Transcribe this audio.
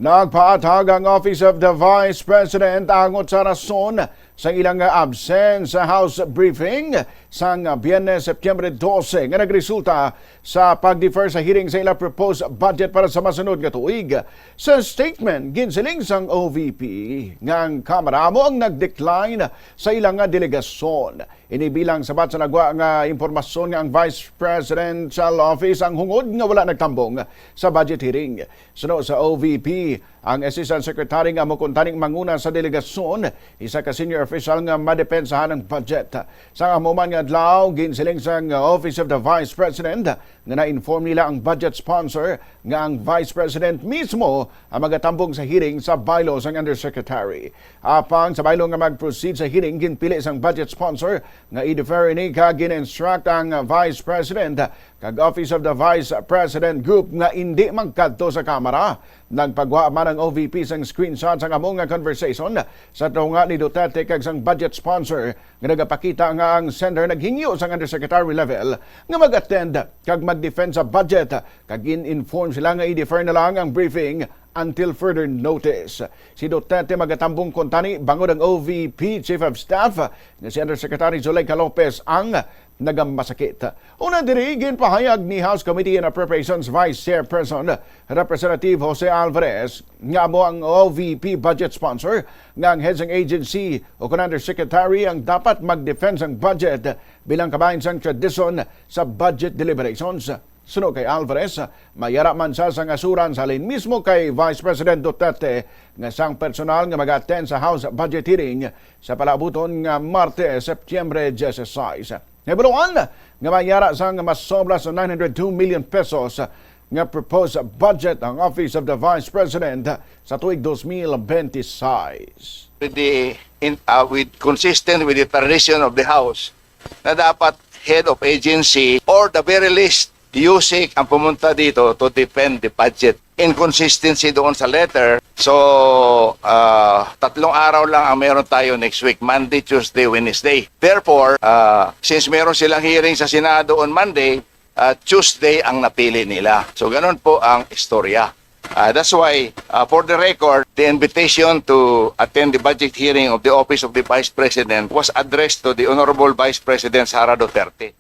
Nagpaathag ang Office of the Vice President angot sa rason sa ilang absence sa House briefing sang Biyernes, Septyembre 12 nga nagresulta sa pag-defer sa hearing sa ilang proposed budget para sa masunod nga tuig. Sa statement, ginsiling sang OVP ngang kamara mo ang nag-decline sa ilang delegasyon. Inibilang sabat sa naggwa nga impormasyon nga ang Vice Presidential Office ang hungod nga wala nagtambong sa budget hearing. Suno sa OVP, ang Assistant Secretary nga kuntani manguna sa delegasyon, isa ka senior official nga madepensahan ang budget. Sa amuman nga adlaw, ginsiling sa Office of the Vice President nga na-inform nila ang budget sponsor nga ang Vice President mismo ang magatambong sa hearing sa bylaws ng Undersecretary. Apang sa bylaw nga mag-proceed sa hearing, ginpili sang budget sponsor nga i-defer ini ka gin-instruct ang Vice President kag Office of the Vice President Group nga hindi magkadto sa kamara. Nagpagwa man ang OVP sang screenshot sang among nga conversation sa tunga ni Duterte kag sang budget sponsor nga nagapakita nga ang sender naghingyo sang undersecretary level nga mag-attend kag mag-defend sa budget kag in-inform sila nga i-defer na lang ang briefing until further notice. Si Duterte magatambong kuntani bangud ang OVP Chief of Staff nga si Undersecretary Zuleika Lopez ang nagamasakit. Una diri ginpahayag ni House Committee on Appropriations Vice Chairperson Representative Jose Alvarez nga mo ang OVP budget sponsor nga ang heads ng agency o Undersecretary ang dapat mag-defense ang budget bilang kabahin sang tradisyon sa budget deliberations. Suno kay Alvarez, mayara man sa asuran sa halin mismo kay Vice President Duterte nga sang personal nga mag-attend sa House budget hearing sa palabuton nga Martes, Septyembre 16. Nebuluan nga mayara sang mas sobra sa 902 million pesos nga proposed budget ang Office of the Vice President sa tuig 2026. Consistent with the tradition of the House na dapat head of agency or the very least USIC ang pumunta dito to defend the budget. Inconsistency doon sa letter. So, 3 araw lang ang meron tayo next week, Monday, Tuesday, Wednesday. Therefore, since meron silang hearing sa Senado on Monday, Tuesday ang napili nila. So, ganun po ang istorya. That's why, for the record, the invitation to attend the budget hearing of the Office of the Vice President was addressed to the Honorable Vice President Sara Duterte.